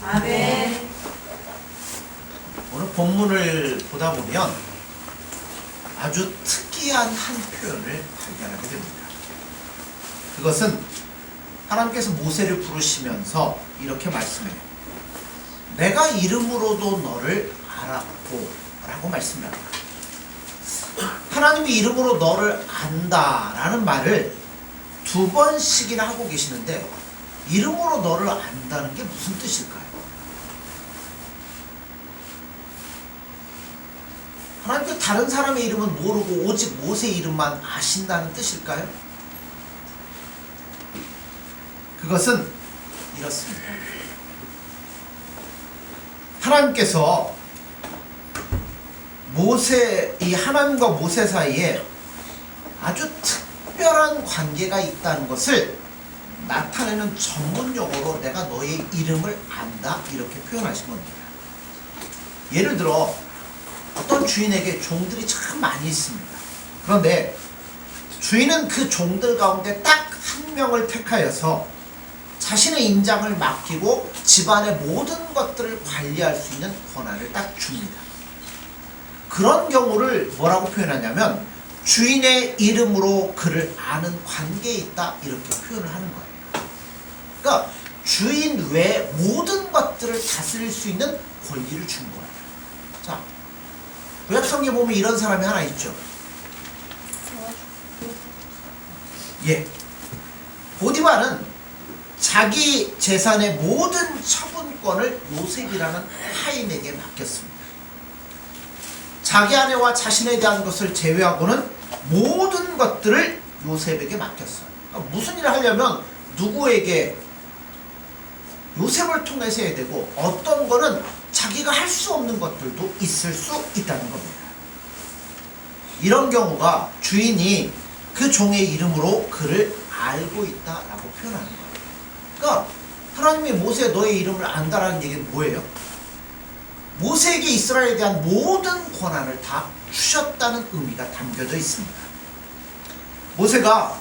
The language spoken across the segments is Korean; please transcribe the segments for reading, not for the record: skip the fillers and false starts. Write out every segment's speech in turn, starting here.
아멘. 오늘 본문을 보다 보면 아주 특이한 한 표현을 발견하게 됩니다. 그것은 하나님께서 모세를 부르시면서 이렇게 말씀해요. 내가 이름으로도 너를 알았고 라고 말씀을 합니다. 하나님이 이름으로 너를 안다라는 말을 두 번씩이나 하고 계시는데 이름으로 너를 안다는 게 무슨 뜻일까요? 하나님께서 다른 사람의 이름은 모르고 오직 모세 이름만 아신다는 뜻일까요? 그것은 이렇습니다. 하나님께서 이 하나님과 모세 사이에 아주 특별한 관계가 있다는 것을 나타내는 전문용어로 내가 너의 이름을 안다 이렇게 표현하신 겁니다. 예를 들어 어떤 주인에게 종들이 참 많이 있습니다. 그런데 주인은 그 종들 가운데 딱 한 명을 택하여서 자신의 인장을 맡기고 집안의 모든 것들을 관리할 수 있는 권한을 딱 줍니다. 그런 경우를 뭐라고 표현하냐면 주인의 이름으로 그를 아는 관계에 있다 이렇게 표현을 하는 거예요. 그러니까 주인 외에 모든 것들을 다스릴 수 있는 권리를 준 거예요. 자, 구약성경에 보면 이런 사람이 하나 있죠. 보디발은 자기 재산의 모든 처분권을 요셉이라는 하인에게 맡겼습니다. 자기 아내와 자신에 대한 것을 제외하고는 모든 것들을 요셉에게 맡겼어요. 그러니까 무슨 일을 하려면 누구에게 요셉을 통해서 해야 되고 어떤 거는 자기가 할 수 없는 것들도 있을 수 있다는 겁니다. 이런 경우가 주인이 그 종의 이름으로 그를 알고 있다라고 표현하는 거예요. 그러니까 하나님이 모세 너의 이름을 안다라는 얘기는 뭐예요? 모세에게 이스라엘에 대한 모든 권한을 다 주셨다는 의미가 담겨져 있습니다. 모세가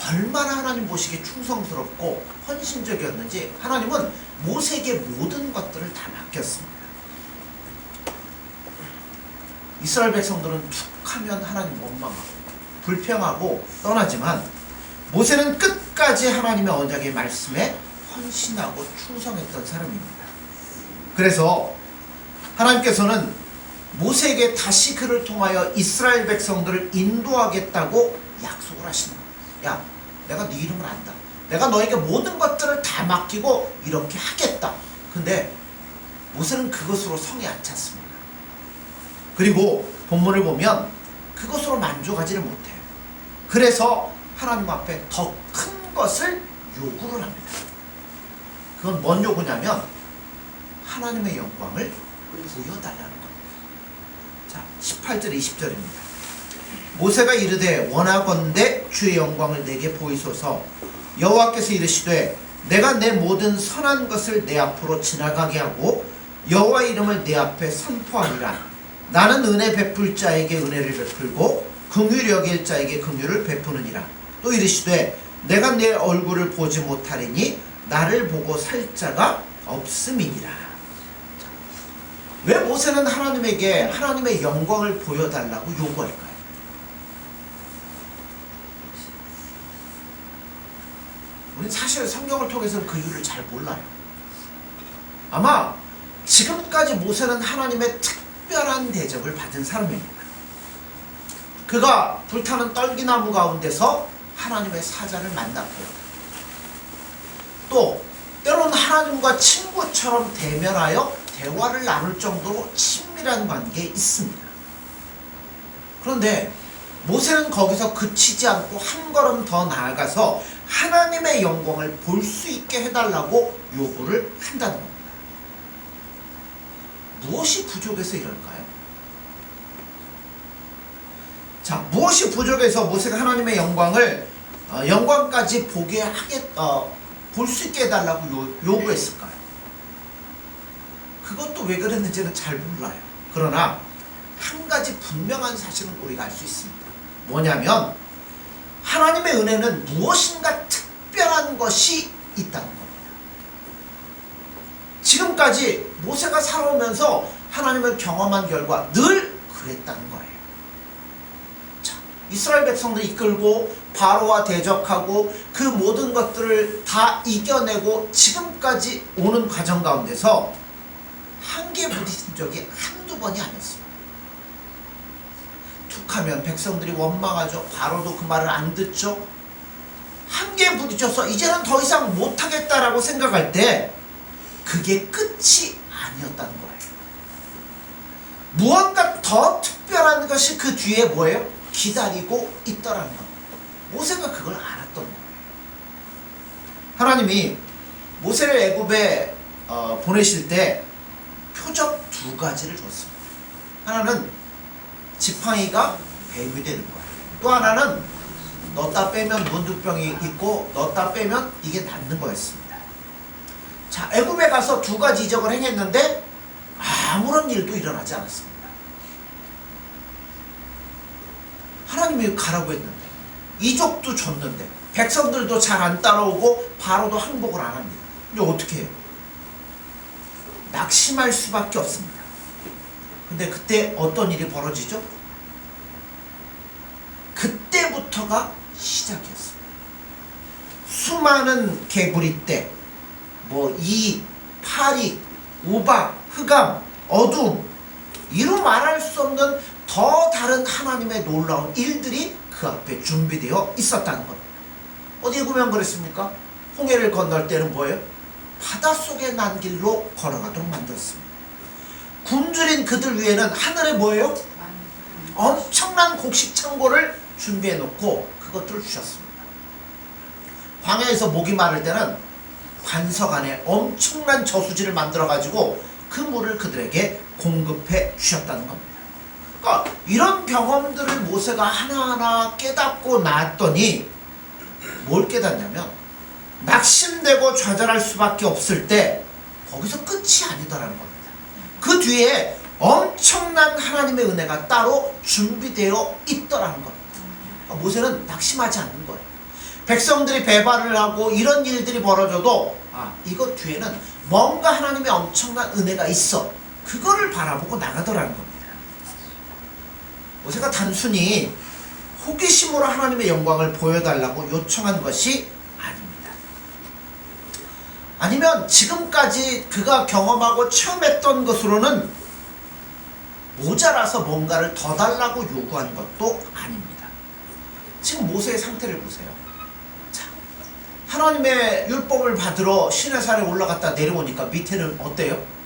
얼마나 하나님 보시기에 충성스럽고 헌신적이었는지 하나님은 모세에게 모든 것들을 다 맡겼습니다. 이스라엘 백성들은 툭 하면 하나님 원망하고 불평하고 떠나지만 모세는 끝까지 하나님의 언약의 말씀에 헌신하고 충성했던 사람입니다. 그래서 하나님께서는 모세에게 다시 그를 통하여 이스라엘 백성들을 인도하겠다고 약속을 하시는 거예요. 야, 내가 네 이름을 안다. 내가 너에게 모든 것들을 다 맡기고 이렇게 하겠다. 근데 모세는 그것으로 성에 안 찼습니다. 그리고 본문을 보면 그것으로 만족하지를 못해요. 그래서 하나님 앞에 더 큰 것을 요구를 합니다. 그건 뭔 요구냐면 하나님의 영광을 보여달라는 겁니다. 자, 18절 20절입니다. 모세가 이르되 원하건대 주의 영광을 내게 보이소서. 여호와께서 이르시되 내가 내 모든 선한 것을 내 앞으로 지나가게 하고 여호와 이름을 내 앞에 선포하리라. 나는 은혜 베풀 자에게 은혜를 베풀고 긍휼히 여길 자에게 긍휼을 베푸느니라. 또 이르시되 내가 내 얼굴을 보지 못하리니 나를 보고 살 자가 없음이니라. 왜 모세는 하나님에게 하나님의 영광을 보여달라고 요구할까요? 우리는 사실 성경을 통해서는 그 이유를 잘 몰라요. 아마 지금까지 모세는 하나님의 특별한 대접을 받은 사람입니다. 그가 불타는 떨기나무 가운데서 하나님의 사자를 만났고요. 또 때로는 하나님과 친구처럼 대면하여 대화를 나눌 정도로 친밀한 관계에 있습니다. 그런데 모세는 거기서 그치지 않고 한 걸음 더 나아가서 하나님의 영광을 볼 수 있게 해달라고 요구를 한다는 겁니다. 무엇이 부족해서 이럴까요? 자, 무엇이 부족해서 모세가 하나님의 영광까지 볼 수 있게 해달라고 요구했을까요? 그것도 왜 그랬는지는 잘 몰라요. 그러나 한 가지 분명한 사실은 우리가 알 수 있습니다. 뭐냐면 하나님의 은혜는 무엇인가 특별한 것이 있다는 겁니다. 지금까지 모세가 살아오면서 하나님을 경험한 결과 늘 그랬다는 거예요. 자, 이스라엘 백성들이 이끌고 바로와 대적하고 그 모든 것들을 다 이겨내고 지금까지 오는 과정 가운데서 한계에 부딪힌 적이 한두 번이 아니었습니다. 툭하면 백성들이 원망하죠. 바로도 그 말을 안 듣죠. 한계에 부딪혀서 이제는 더 이상 못하겠다라고 생각할 때 그게 끝이 아니었다는 거예요. 무언가 더 특별한 것이 그 뒤에 뭐예요? 기다리고 있더라는 겁니다. 모세가 그걸 알았던 거예요. 하나님이 모세를 애굽에 보내실 때 표적 두 가지를 줬습니다. 하나는 지팡이가 뱀이 되는 거예요. 또 하나는 넣었다 빼면 문둥병이 있고 넣었다 빼면 이게 낫는 거였습니다. 자, 애굽에 가서 두 가지 이적을 행했는데 아무런 일도 일어나지 않았습니다. 하나님이 가라고 했는데 이적도 줬는데 백성들도 잘 안 따라오고 바로도 항복을 안 합니다. 근데 어떻게 해요? 낙심할 수밖에 없습니다. 근데 그때 어떤 일이 벌어지죠? 그때부터가 시작이었습니다. 수많은 개구리떼, 이, 파리, 우박, 흑암, 어둠, 이루 말할 수 없는 더 다른 하나님의 놀라운 일들이 그 앞에 준비되어 있었다는 겁니다. 어디에 보면 그랬습니까? 홍해를 건널 때는 뭐예요? 바닷속에 난 길로 걸어가도록 만들었습니다. 굶주린 그들 위에는 하늘에 뭐예요? 엄청난 곡식 창고를 준비해 놓고 그것들을 주셨습니다. 광야에서 목이 마를 때는 반석 안에 엄청난 저수지를 만들어 가지고 그 물을 그들에게 공급해 주셨다는 겁니다. 그러니까 이런 경험들을 모세가 하나하나 깨닫고 나왔더니 뭘 깨닫냐면 낙심되고 좌절할 수밖에 없을 때 거기서 끝이 아니더라는 겁니다. 그 뒤에 엄청난 하나님의 은혜가 따로 준비되어 있더라는 겁니다. 모세는 낙심하지 않는 거예요. 백성들이 배반을 하고 이런 일들이 벌어져도 이것 뒤에는 뭔가 하나님의 엄청난 은혜가 있어. 그거를 바라보고 나가더라는 겁니다. 모세가 단순히 호기심으로 하나님의 영광을 보여달라고 요청한 것이 아닙니다. 아니면 지금까지 그가 경험하고 체험했던 것으로는 모자라서 뭔가를 더 달라고 요구한 것도 아닙니다. 지금 모세의 상태를 보세요. 자, 하나님의 율법을 받으러 시내산에 올라갔다 내려오니까 밑에는 어때요?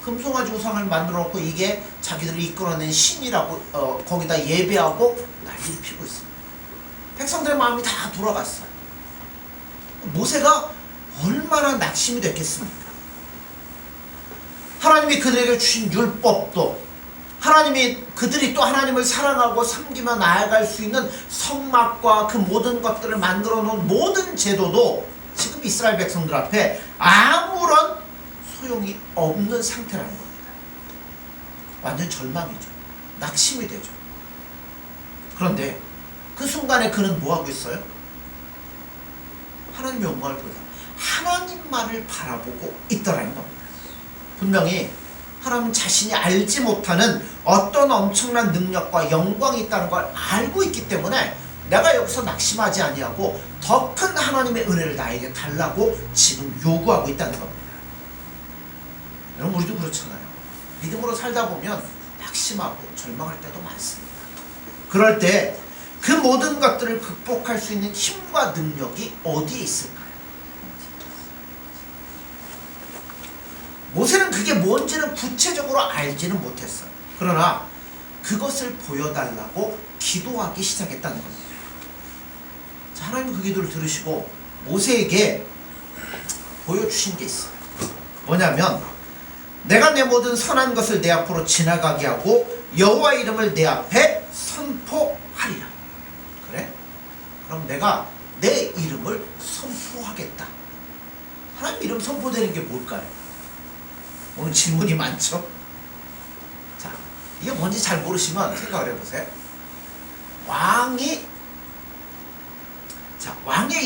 금송아지 우상을 만들어 놓고 이게 자기들이 이끌어낸 신이라고 거기다 예배하고 난리를 피고 있습니다. 백성들의 마음이 다 돌아갔어요. 모세가 얼마나 낙심이 됐겠습니까? 하나님이 그들에게 주신 율법도, 하나님이 그들이 또 하나님을 사랑하고 섬기며 나아갈 수 있는 성막과 그 모든 것들을 만들어 놓은 모든 제도도 지금 이스라엘 백성들 앞에 아무런 소용이 없는 상태라는 겁니다. 완전 절망이죠. 낙심이 되죠. 그런데 그 순간에 그는 뭐하고 있어요? 하나님의 영광을 보다 하나님만을 바라보고 있더라는 겁니다. 분명히 하나님 자신이 알지 못하는 어떤 엄청난 능력과 영광이 있다는 걸 알고 있기 때문에 내가 여기서 낙심하지 아니하고 더 큰 하나님의 은혜를 나에게 달라고 지금 요구하고 있다는 겁니다. 여러분, 우리도 그렇잖아요. 믿음으로 살다 보면 낙심하고 절망할 때도 많습니다. 그럴 때 그 모든 것들을 극복할 수 있는 힘과 능력이 어디에 있을까요? 모세는 그게 뭔지는 구체적으로 알지는 못했어요. 그러나 그것을 보여달라고 기도하기 시작했다는 겁니다. 자, 하나님은 그 기도를 들으시고 모세에게 보여주신 게 있어요. 뭐냐면, 내가 내 모든 선한 것을 내 앞으로 지나가게 하고 여호와의 이름을 내 앞에 선포하리라. 그래? 그럼 내가 내 이름을 선포하겠다. 하나님 이름 선포되는 게 뭘까요? 오늘 질문이 많죠? 자, 이게 뭔지 잘 모르시면 생각을 해보세요. 왕의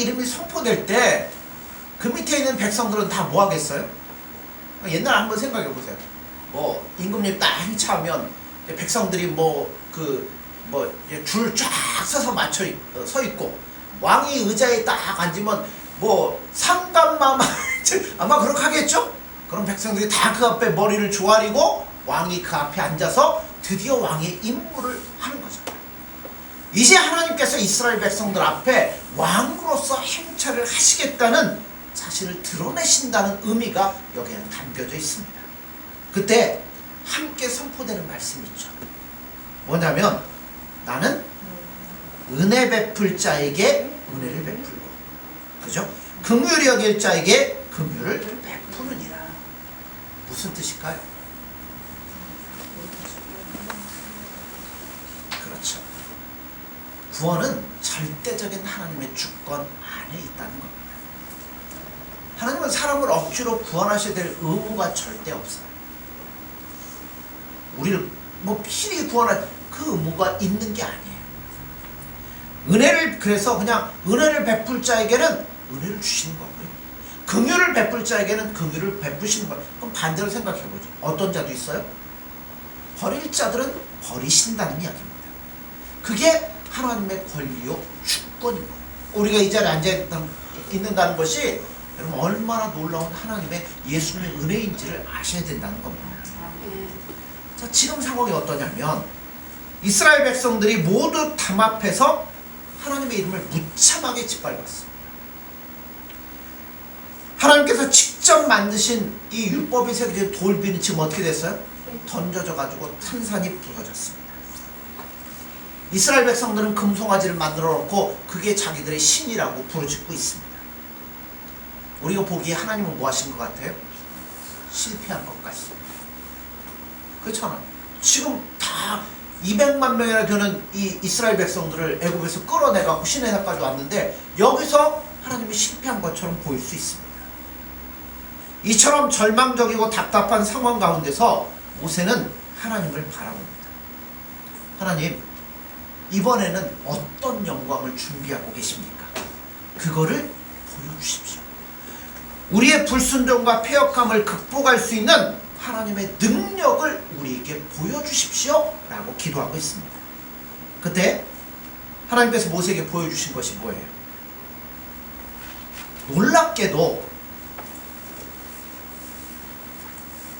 이름이 선포될 때 그 밑에 있는 백성들은 다 뭐 하겠어요? 옛날 한번 생각해 보세요. 뭐 임금님 딱 행차하면 백성들이 줄 쫙 서서 서 있고 왕이 의자에 딱 앉으면 뭐 상감마마 아마 그렇게 하겠죠? 그럼 백성들이 다 그 앞에 머리를 조아리고 왕이 그 앞에 앉아서 드디어 왕의 임무를 하는 거죠. 이제 하나님께서 이스라엘 백성들 앞에 왕으로서 행차를 하시겠다는 사실을 드러내신다는 의미가 여기에는 담겨져 있습니다. 그때 함께 선포되는 말씀이 있죠. 뭐냐면 나는 은혜 베풀 자에게 은혜를 베풀고, 그죠? 긍휼히 여길 자에게 긍휼을 베푸느니라. 무슨 뜻일까요? 그렇죠. 구원은 절대적인 하나님의 주권 안에 있다는 겁니다. 하나님은 사람을 억지로 구원하셔야 될 의무가 절대 없어요. 우리를 필히 구원할 그 의무가 있는 게 아니에요. 그래서 그냥 은혜를 베풀 자에게는 은혜를 주시는 거고요. 긍휼을 베풀 자에게는 긍휼을 베푸시는 거예요. 그럼 반대로 생각해보죠. 어떤 자도 있어요? 버릴 자들은 버리신다는 이야기입니다. 그게 하나님의 권리요 주권인 거예요. 우리가 이 자리에 앉아있는다는 것이 여러분 얼마나 놀라운 하나님의 예수님의 은혜인지를 아셔야 된다는 겁니다. 자, 지금 상황이 어떠냐면 이스라엘 백성들이 모두 담 앞에서 하나님의 이름을 무참하게 짓밟았어요. 하나님께서 직접 만드신 이 율법이 새겨진 돌비는 지금 어떻게 됐어요? 던져져 가지고 탄산이 부서졌습니다. 이스라엘 백성들은 금송아지를 만들어 놓고 그게 자기들의 신이라고 부르짖고 있습니다. 우리가 보기에 하나님은 뭐 하신 것 같아요? 실패한 것 같습니다. 그렇잖아요. 지금 다 200만 명이나 되는 이 이스라엘 백성들을 애굽에서 끌어내갖고 시내산까지 왔는데 여기서 하나님이 실패한 것처럼 보일 수 있습니다. 이처럼 절망적이고 답답한 상황 가운데서 모세는 하나님을 바라봅니다. 하나님, 이번에는 어떤 영광을 준비하고 계십니까? 그거를 보여주십시오. 우리의 불순종과 패역감을 극복할 수 있는 하나님의 능력을 우리에게 보여주십시오 라고 기도하고 있습니다. 그때 하나님께서 모세에게 보여주신 것이 뭐예요? 놀랍게도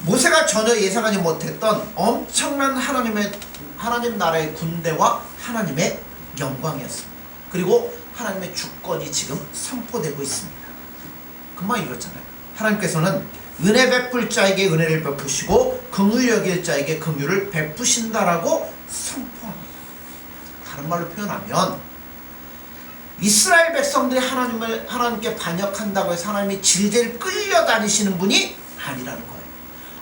모세가 전혀 예상하지 못했던 엄청난 하나님 나라의 군대와 하나님의 영광이었습니다. 그리고 하나님의 주권이 지금 선포되고 있습니다. 금방 읽었잖아요. 하나님께서는 은혜 베풀 자에게 은혜를 베푸시고 긍휼히 여길 자에게 긍휼을 베푸신다라고 선포합니다. 다른 말로 표현하면 이스라엘 백성들이 하나님께 반역한다고 해서 하나님이 질질 끌려다니시는 분이 아니라는 거예요.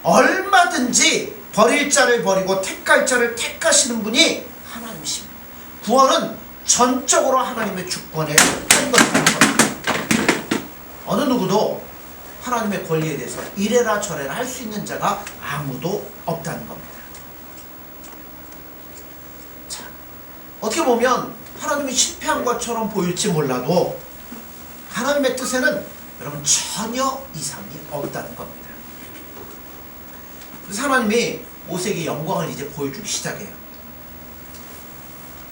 얼마든지 버릴 자를 버리고 택할 자를 택하시는 분이 하나님이십니다. 구원은 전적으로 하나님의 주권에 한 것이라는 겁니다. 어느 누구도 하나님의 권리에 대해서 이래라 저래라 할 수 있는 자가 아무도 없다는 겁니다. 자, 어떻게 보면 하나님이 실패한 것처럼 보일지 몰라도 하나님의 뜻에는 여러분 전혀 이상이 없다는 겁니다. 그래서 하나님이 모세에게 영광을 이제 보여주기 시작해요.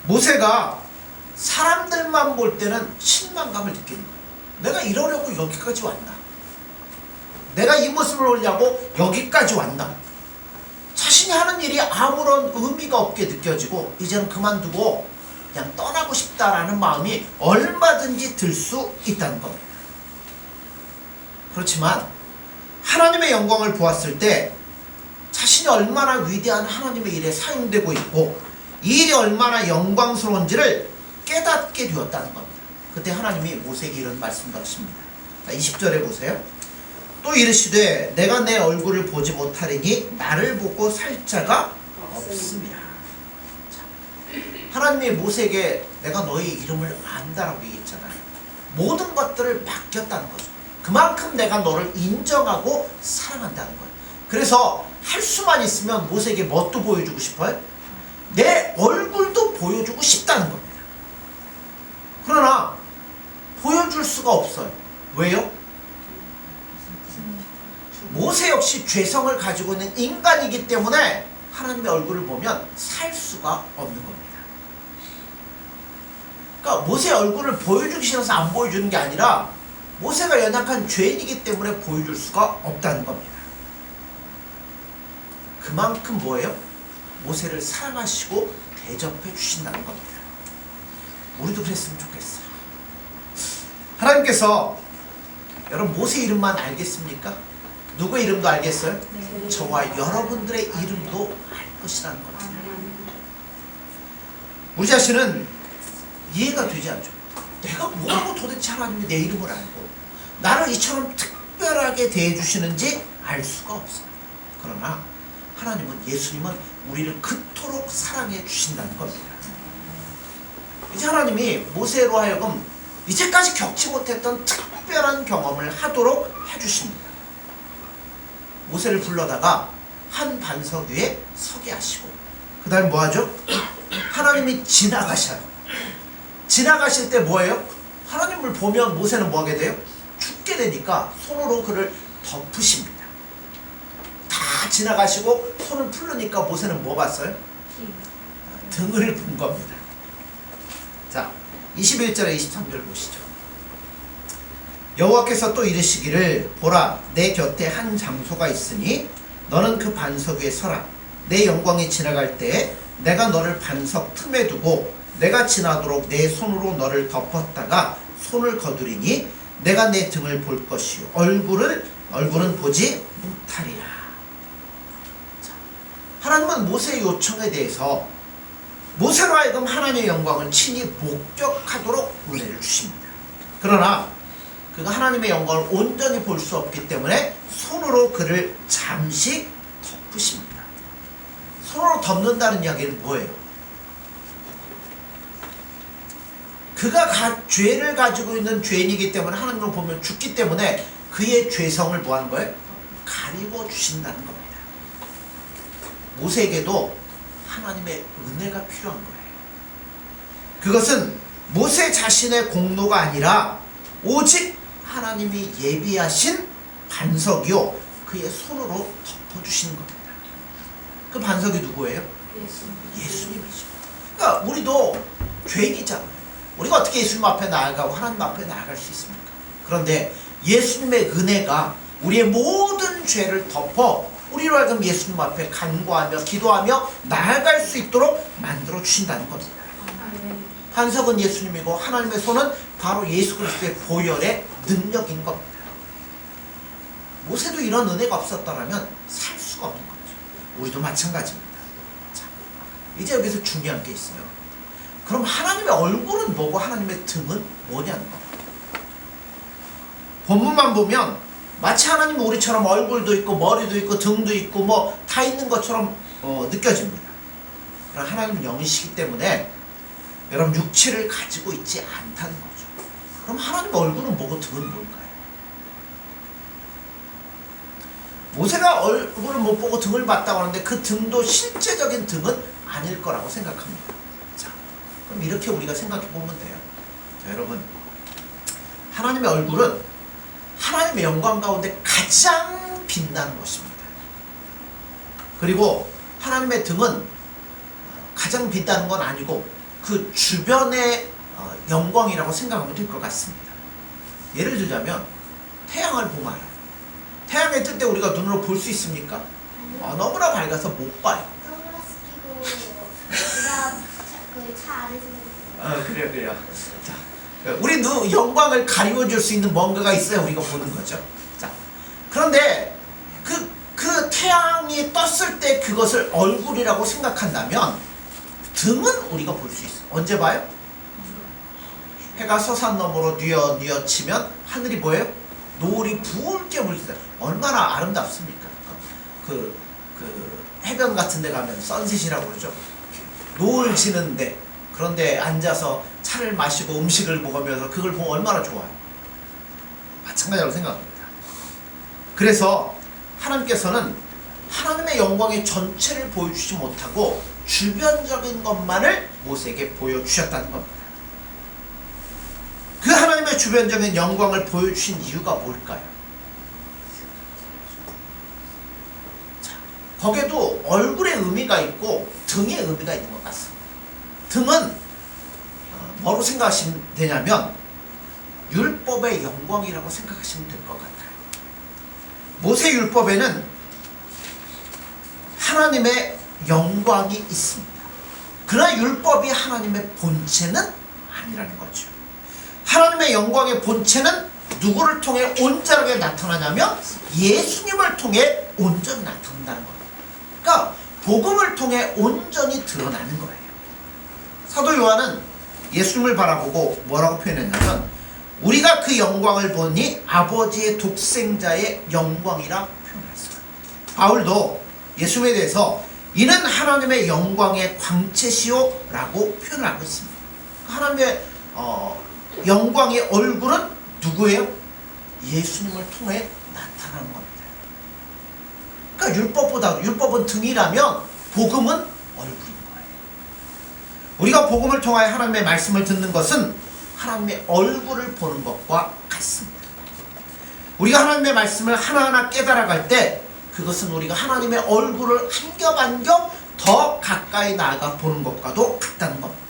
모세가 사람들만 볼 때는 실망감을 느끼는 거예요. 내가 이러려고 여기까지 왔나? 내가 이 모습을 보려고 여기까지 왔나? 자신이 하는 일이 아무런 의미가 없게 느껴지고 이제는 그만두고 그냥 떠나고 싶다라는 마음이 얼마든지 들 수 있다는 겁니다. 그렇지만 하나님의 영광을 보았을 때 자신이 얼마나 위대한 하나님의 일에 사용되고 있고 이 일이 얼마나 영광스러운지를 깨닫게 되었다는 겁니다. 그때 하나님이 모세에게 이런 말씀을 하십니다. 자, 20절에 보세요. 또 이르시되 내가 내 얼굴을 보지 못하리니 나를 보고 살 자가 없습니다. 자, 하나님이 모세에게 내가 너의 이름을 안다라고 얘기했잖아요. 모든 것들을 맡겼다는 거죠. 그만큼 내가 너를 인정하고 사랑한다는 거예요. 그래서 할 수만 있으면 모세에게 뭣도 보여주고 싶어요? 내 얼굴도 보여주고 싶다는 겁니다. 그러나 보여줄 수가 없어요. 왜요? 모세 역시 죄성을 가지고 있는 인간이기 때문에 하나님의 얼굴을 보면 살 수가 없는 겁니다. 그러니까 모세의 얼굴을 보여주기 싫어서 안 보여주는 게 아니라 모세가 연약한 죄인이기 때문에 보여줄 수가 없다는 겁니다. 그만큼 뭐예요? 모세를 사랑하시고 대접해 주신다는 겁니다. 우리도 그랬으면 좋겠어요. 하나님께서 여러분 모세 이름만 알겠습니까? 누구의 이름도 알겠어요? 네. 저와 여러분들의 이름도 알 것이라는 겁니다. 우리 자신은 이해가 되지 않죠. 내가 뭐라고 도대체 하나님이 내 이름을 알고 나를 이처럼 특별하게 대해주시는지 알 수가 없어요. 그러나 하나님은, 예수님은 우리를 그토록 사랑해 주신다는 겁니다. 이제 하나님이 모세로 하여금 이제까지 겪지 못했던 특별한 경험을 하도록 해주십니다. 모세를 불러다가 한 반석 위에 서게 하시고 그 다음에 뭐하죠? 하나님이 지나가셔요. 지나가실 때 뭐예요? 하나님을 보면 모세는 뭐하게 돼요? 죽게 되니까 손으로 그를 덮으십니다. 다 지나가시고 손을 풀르니까 모세는 뭐 봤어요? 등을 본 겁니다. 자, 21절에 23절 보시죠. 여호와께서 또 이르시기를 보라, 내 곁에 한 장소가 있으니 너는 그 반석 위에 서라. 내 영광이 지나갈 때에 내가 너를 반석 틈에 두고 내가 지나도록 내 손으로 너를 덮었다가 손을 거두리니 내가 내 등을 볼 것이요 얼굴은 보지 못하리라. 자, 하나님은 모세의 요청에 대해서 모세로 하여금 하나님의 영광을 친히 목격하도록 은혜를 주십니다. 그러나 그가 하나님의 영광을 온전히 볼 수 없기 때문에 손으로 그를 잠시 덮으십니다. 손으로 덮는다는 이야기는 뭐예요? 그가 죄를 가지고 있는 죄인이기 때문에 하나님을 보면 죽기 때문에 그의 죄성을 뭐 하는 거예요? 가리고 주신다는 겁니다. 모세에게도 하나님의 은혜가 필요한 거예요. 그것은 모세 자신의 공로가 아니라 오직 하나님이 예비하신 반석이요 그의 손으로 덮어주시는 겁니다. 그 반석이 누구예요? 예수님이죠. 그러니까 우리도 죄인이잖아요. 우리가 어떻게 예수님 앞에 나아가고 하나님 앞에 나아갈 수 있습니까? 그런데 예수님의 은혜가 우리의 모든 죄를 덮어 우리로 하여금 예수님 앞에 간구하며 기도하며 나아갈 수 있도록 만들어 주신다는 겁니다. 반석은 예수님이고 하나님의 손은 바로 예수 그리스도의 보혈의 능력인 겁니다. 모세도 이런 은혜가 없었더라면 살 수가 없는 거죠. 우리도 마찬가지입니다. 자, 이제 여기서 중요한 게 있어요. 그럼 하나님의 얼굴은 뭐고 하나님의 등은 뭐냐는 겁니다. 본문만 보면 마치 하나님은 우리처럼 얼굴도 있고 머리도 있고 등도 있고 뭐 다 있는 것처럼 느껴집니다. 그러나 하나님은 영이시기 때문에 여러분 육체를 가지고 있지 않다는 거죠. 그럼 하나님의 얼굴은 뭐고 등은 뭘까요? 모세가 얼굴을 못 보고 등을 봤다고 하는데 그 등도 실제적인 등은 아닐 거라고 생각합니다. 자, 그럼 이렇게 우리가 생각해 보면 돼요. 자, 여러분, 하나님의 얼굴은 하나님의 영광 가운데 가장 빛나는 것입니다. 그리고 하나님의 등은 가장 빛나는 건 아니고 그 주변의 영광이라고 생각하면 될 것 같습니다. 예를 들자면 태양을 보면 알아요. 태양이 뜰 때 우리가 눈으로 볼 수 있습니까? 너무나 밝아서 못 봐요. 선글라스 끼고 내가 차 안에서 그래요. 자, 우리 눈 영광을 가리워줄 수 있는 뭔가가 있어야 우리가 보는 거죠. 자, 그런데 그 태양이 떴을 때 그것을 얼굴이라고 생각한다면 등은 우리가 볼 수 있어요. 언제 봐요? 해가 서산 너머로 뉘어 치면 하늘이 뭐예요? 노을이 붉게 물들 때 얼마나 아름답습니까? 그 해변 같은 데 가면 선셋이라고 그러죠. 노을 지는데 그런데 앉아서 차를 마시고 음식을 먹으면서 그걸 보면 얼마나 좋아요. 마찬가지라고 생각합니다. 그래서 하나님께서는 하나님의 영광의 전체를 보여주지 못하고 주변적인 것만을 모세에게 보여주셨다는 겁니다. 그 하나님의 주변적인 영광을 보여주신 이유가 뭘까요? 거기에도 얼굴의 의미가 있고 등의 의미가 있는 것 같습니다. 등은 뭐로 생각하시면 되냐면 율법의 영광이라고 생각하시면 될 것 같아요. 모세 율법에는 하나님의 영광이 있습니다. 그러나 율법이 하나님의 본체는 아니라는 거죠. 하나님의 영광의 본체는 누구를 통해 온전하게 나타나냐면 예수님을 통해 온전히 나타난다는 겁니다. 그러니까 복음을 통해 온전히 드러나는 거예요. 사도 요한은 예수님을 바라보고 뭐라고 표현했냐면 우리가 그 영광을 보니 아버지의 독생자의 영광이라 표현했어요. 바울도 예수님에 대해서 이는 하나님의 영광의 광채시오 라고 표현을 하고 있습니다. 하나님의 영광의 얼굴은 누구예요? 예수님을 통해 나타나는 겁니다. 그러니까 율법은 등이라면 복음은 얼굴인 거예요. 우리가 복음을 통하여 하나님의 말씀을 듣는 것은 하나님의 얼굴을 보는 것과 같습니다. 우리가 하나님의 말씀을 하나하나 깨달아갈 때 그것은 우리가 하나님의 얼굴을 한 겹 한 겹 더 가까이 나아가 보는 것과도 같다는 겁니다.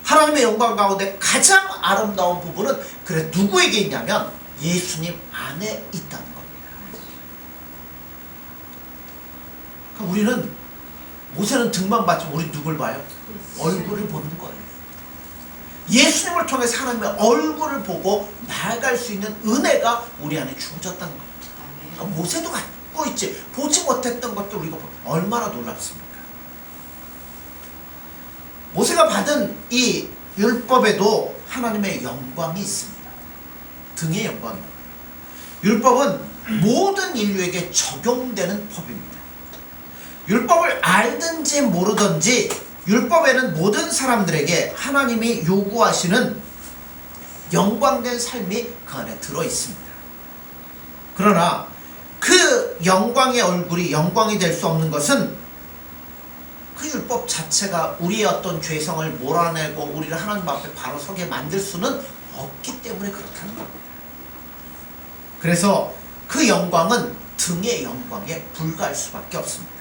하나님의 영광 가운데 가장 아름다운 부분은 그래 누구에게 있냐면 예수님 안에 있다는 겁니다. 그러니까 우리는 모세는 등만 봤지만 우리 누굴 봐요? 얼굴을 보는 거예요. 예수님을 통해서 하나님의 얼굴을 보고 나아갈 수 있는 은혜가 우리 안에 주어졌다는 겁니다. 그러니까 모세도 갖고 있지 보지 못했던 것들 우리가 얼마나 놀랍습니까? 모세가 받은 이 율법에도 하나님의 영광이 있습니다. 등의 영광입니다. 율법은 모든 인류에게 적용되는 법입니다. 율법을 알든지 모르든지 율법에는 모든 사람들에게 하나님이 요구하시는 영광된 삶이 그 안에 들어있습니다. 그러나 그 영광의 얼굴이 영광이 될 수 없는 것은 그 율법 자체가 우리의 어떤 죄성을 몰아내고 우리를 하나님 앞에 바로 서게 만들 수는 없기 때문에 그렇다는 겁니다. 그래서 그 영광은 등의 영광에 불과할 수밖에 없습니다.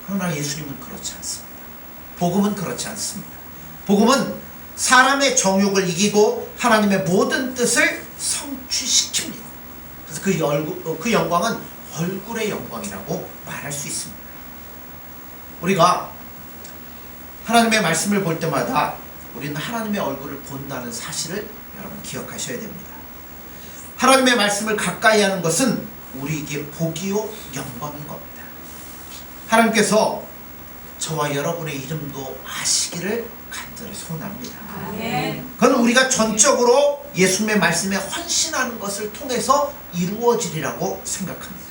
그러나 예수님은 그렇지 않습니다. 복음은 그렇지 않습니다. 복음은 사람의 정욕을 이기고 하나님의 모든 뜻을 성취시킵니다. 그래서 그 영광은 얼굴의 영광이라고 말할 수 있습니다. 우리가 하나님의 말씀을 볼 때마다 우리는 하나님의 얼굴을 본다는 사실을 여러분 기억하셔야 됩니다. 하나님의 말씀을 가까이 하는 것은 우리에게 복이요 영광인 겁니다. 하나님께서 저와 여러분의 이름도 아시기를 간절히 소원합니다. 그건 우리가 전적으로 예수님의 말씀에 헌신하는 것을 통해서 이루어지리라고 생각합니다.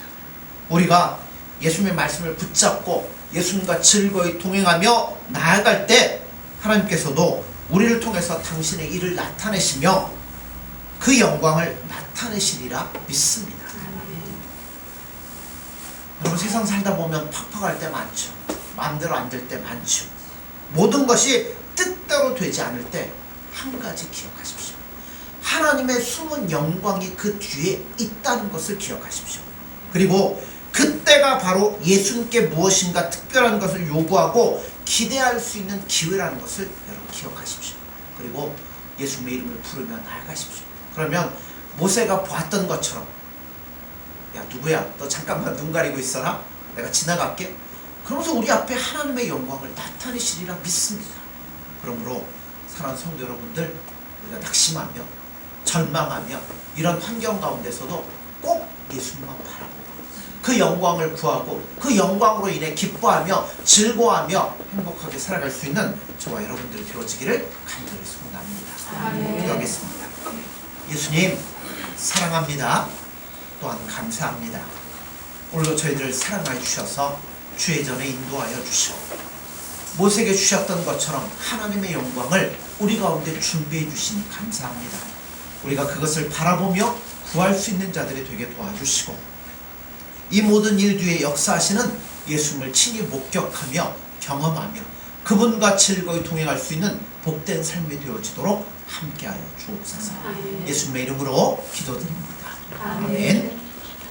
우리가 예수님의 말씀을 붙잡고 예수님과 즐거이 동행하며 나아갈 때 하나님께서도 우리를 통해서 당신의 일을 나타내시며 그 영광을 나타내시리라 믿습니다. 여러분 세상 살다 보면 팍팍할 때 많죠. 마음대로 안 될 때 많죠. 모든 것이 뜻대로 되지 않을 때 한 가지 기억하십시오. 하나님의 숨은 영광이 그 뒤에 있다는 것을 기억하십시오. 그리고 그때가 바로 예수님께 무엇인가 특별한 것을 요구하고 기대할 수 있는 기회라는 것을 여러분 기억하십시오. 그리고 예수님의 이름을 부르며 나아가십시오. 그러면 모세가 보았던 것처럼 야 누구야 너 잠깐만 눈 가리고 있어라 내가 지나갈게 그러면서 우리 앞에 하나님의 영광을 나타내시리라 믿습니다. 그러므로 사랑하는 성도 여러분들 우리가 낙심하며 절망하며 이런 환경 가운데서도 꼭 예수님만 바라보고 그 영광을 구하고 그 영광으로 인해 기뻐하며 즐거워하며 행복하게 살아갈 수 있는 저와 여러분들이 되어지기를 간절히 소원합니다. 기도하겠습니다. 예수님 사랑합니다. 또한 감사합니다. 오늘도 저희들을 사랑하여 주셔서 주의 전에 인도하여 주시고 모세에게 주셨던 것처럼 하나님의 영광을 우리 가운데 준비해 주시니 감사합니다. 우리가 그것을 바라보며 구할 수 있는 자들이 되게 도와주시고 이 모든 일 뒤에 역사하시는 예수님을 친히 목격하며 경험하며 그분과 즐거이 동행할 수 있는 복된 삶이 되어지도록 함께하여 주옵소서. 예수님의 이름으로 기도드립니다. 아멘.